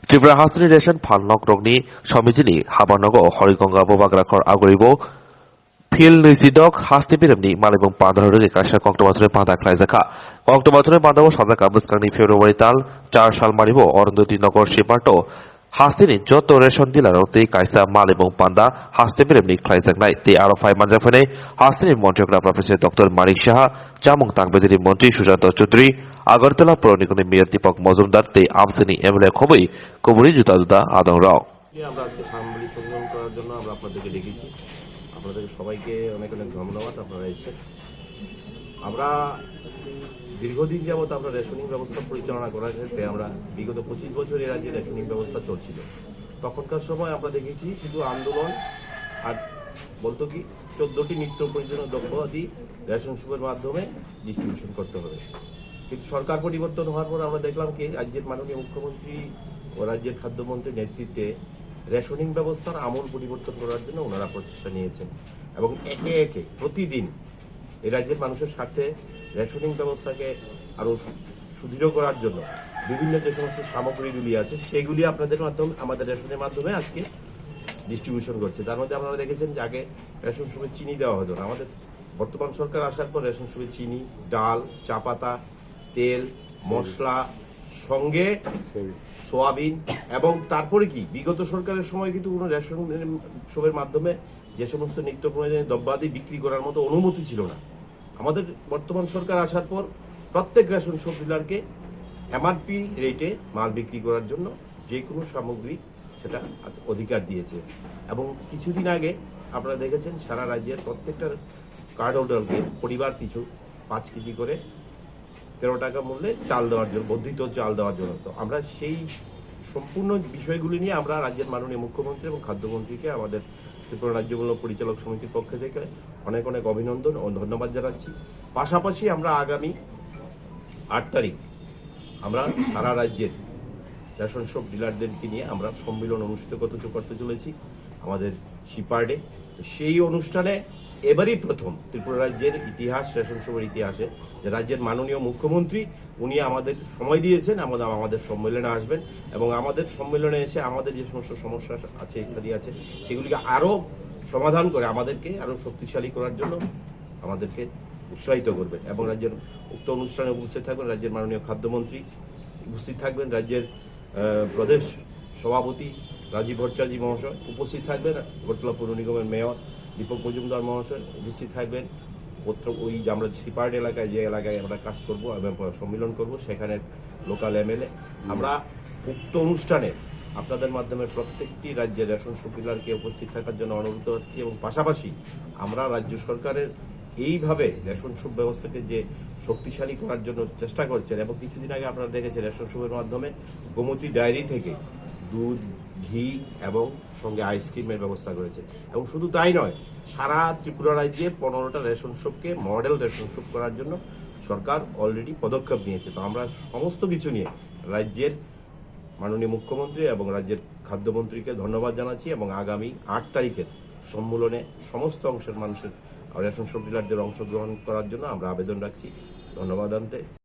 Tripura হাসনি ration ফালনক রংनि समितिनि हाबानगो Hariganga बबाग्राखर आगरिबो fill नैजिदक हास्नि बिरोमनि मालायबं पादारगे काशा कक्टबाथुरे पादा ख्लायजाखा कक्टबाथुरे पादाव साजाका बुस्कांनि फेब्रुवारि ताल 4 साल मारिबो अरुंधति नगर सिपार्ट हास्तिनि जत रेशन डिलाराव तै कायसा मालायबं पादा हास्नि बिरोमनि ख्लायजाखनाय तै आरो फाइ मानजाफैनाय हास्तिनि मन्थ्रिग्रा प्रफेसर डक्टर मानिक साहा जामुं तांबेदिनि मन्थ्रि सुजात चौधरी আগরতলা পৌর নিগমের মেয়র দীপক মজুমদার তে আমসেনি এমএলএ খবই কবরি জুতা জুতা আদং রাও আমরা আজকে সাংবাদিক সম্মেলন করার জন্য আমরা আপনাদেরকে ডেকেছি। আপনাদের সবাইকে অনেক অনেক ধন্যবাদ, আপনারা এসেছেন। আমরা দীর্ঘদিন যাবত আমরা রেশনিং ব্যবস্থা পরিচালনা করার ক্ষেত্রে আমরা বিগত 25 বছর এর রাজ্যে রেশনিং ব্যবস্থা চলছিল। তখনকার সময় আমরা দেখেছি শুধু আন্দোলন আর বলতো কি 14টি নিত্য প্রয়োজনীয় দ্রব্যাদি রেশন শপের মাধ্যমে ডিস্ট্রিবিউশন করতে হবে। কিন্তু সরকার পরিবর্তন হওয়ার পর আমরা দেখলাম কি রাজ্যের মাননীয় মুখ্যমন্ত্রী ও রাজ্যের খাদ্যমন্ত্রীর নেতৃত্বে রেশনিং ব্যবস্থার আমূল পরিবর্তন করার জন্য ওনারা প্রচেষ্টা নিয়েছেন এবং একে একে প্রতিদিন এই রাজ্যের মানুষের স্বার্থে রেশনিং ব্যবস্থাকে আরও সুদৃঢ় করার জন্য বিভিন্ন যে সমস্ত সামগ্রীগুলি আছে সেগুলি আপনাদের মাধ্যমে আমাদের রেশনের মাধ্যমে আজকে ডিস্ট্রিবিউশন করছে। তার মধ্যে আপনারা দেখেছেন যে আগে রেশন শপে চিনি দেওয়া হতো না, আমাদের বর্তমান সরকার আসার পর রেশন শপে চিনি, ডাল, চা পাতা, তেল, মশলা সঙ্গে সোয়াবিন এবং তারপরে কি বিগত সরকারের সময় কিন্তু কোনো রেশন শপের মাধ্যমে যে সমস্ত নিত্য প্রয়োজনীয় দ্রব্যাদি বিক্রি করার মতো অনুমতি ছিল না। আমাদের বর্তমান সরকার আসার পর প্রত্যেক রেশন শপ ডিলারকে এমআরপি রেটে মাল বিক্রি করার জন্য যে কোনো সামগ্রী সেটা অধিকার দিয়েছে এবং কিছুদিন আগে আপনারা দেখেছেন সারা রাজ্যের প্রত্যেকটা কার্ড হোল্ডারকে পরিবার পিছু 5 কেজি করে 13 টাকা মূল্যে চাল দেওয়ার জন্য, বর্ধিত চাল দেওয়ার জন্য। তো আমরা সেই সম্পূর্ণ বিষয়গুলি নিয়ে আমরা রাজ্যের মাননীয় মুখ্যমন্ত্রী এবং খাদ্যমন্ত্রীকে আমাদের ত্রিপুরা রাজ্য মূল্য পরিচালক সমিতির পক্ষ থেকে অনেক অনেক অভিনন্দন ও ধন্যবাদ জানাচ্ছি। পাশাপাশি আমরা আগামী 8 তারিখ আমরা সারা রাজ্যের রেশন শপ ডিলারদেরকে নিয়ে আমরা সম্মেলন অনুষ্ঠিত করতে চলেছি আমাদের সিপার্ডে। সেই অনুষ্ঠানে এবারই প্রথম ত্রিপুরা রাজ্যের ইতিহাস, রেশন শপের ইতিহাসে যে রাজ্যের মাননীয় মুখ্যমন্ত্রী উনি আমাদের সময় দিয়েছেন আমাদের সম্মেলনে আসবেন এবং আমাদের সম্মেলনে এসে আমাদের যে সমস্ত সমস্যা আছে ইত্যাদি আছে সেগুলিকে আরও সমাধান করে আমাদেরকে আরও শক্তিশালী করার জন্য আমাদেরকে উৎসাহিত করবেন এবং রাজ্যের উক্ত অনুষ্ঠানে উপস্থিত থাকবেন রাজ্যের মাননীয় খাদ্যমন্ত্রী, উপস্থিত থাকবেন রাজ্যের প্রদেশ সভাপতি রাজীব ভট্টাচার্য মহাশয়, উপস্থিত থাকবেন আগরতলা পৌর নিগমের মেয়র দীপক মজুমদার মহাশয়, উপস্থিত থাকবেন ওই যে আমরা সিপার্ট এলাকায় যে এলাকায় আমরা কাজ করবো এবং সম্মেলন করব সেখানে লোকাল এমএলএ। আমরা উক্ত অনুষ্ঠানে আপনাদের মাধ্যমে প্রত্যেকটি রাজ্যের রেশন শপ ডিলারকে উপস্থিত থাকার জন্য অনুরোধ করছি এবং পাশাপাশি আমরা রাজ্য সরকারের এইভাবে রেশন শপ ব্যবস্থাকে যে শক্তিশালী করার জন্য চেষ্টা করছেন এবং কিছুদিন আগে আপনারা দেখেছেন রেশন শপের মাধ্যমে গোমতী ডায়েরি থেকে দুধ, ঘি এবং সঙ্গে আইসক্রিমের ব্যবস্থা করেছে এবং শুধু তাই নয়, সারা ত্রিপুরা রাজ্যে 15টা রেশন শপকে মডেল রেশন শপ করার জন্য সরকার অলরেডি পদক্ষেপ নিয়েছে। তো আমরা সমস্ত কিছু নিয়ে রাজ্যের মাননীয় মুখ্যমন্ত্রী এবং রাজ্যের খাদ্যমন্ত্রীকে ধন্যবাদ জানাচ্ছি এবং আগামী 8 তারিখের সম্মেলনে সমস্ত অংশের মানুষের রেশন শপ ডিলারদের অংশগ্রহণ করার জন্য আমরা আবেদন রাখছি। ধন্যবাদ আনতে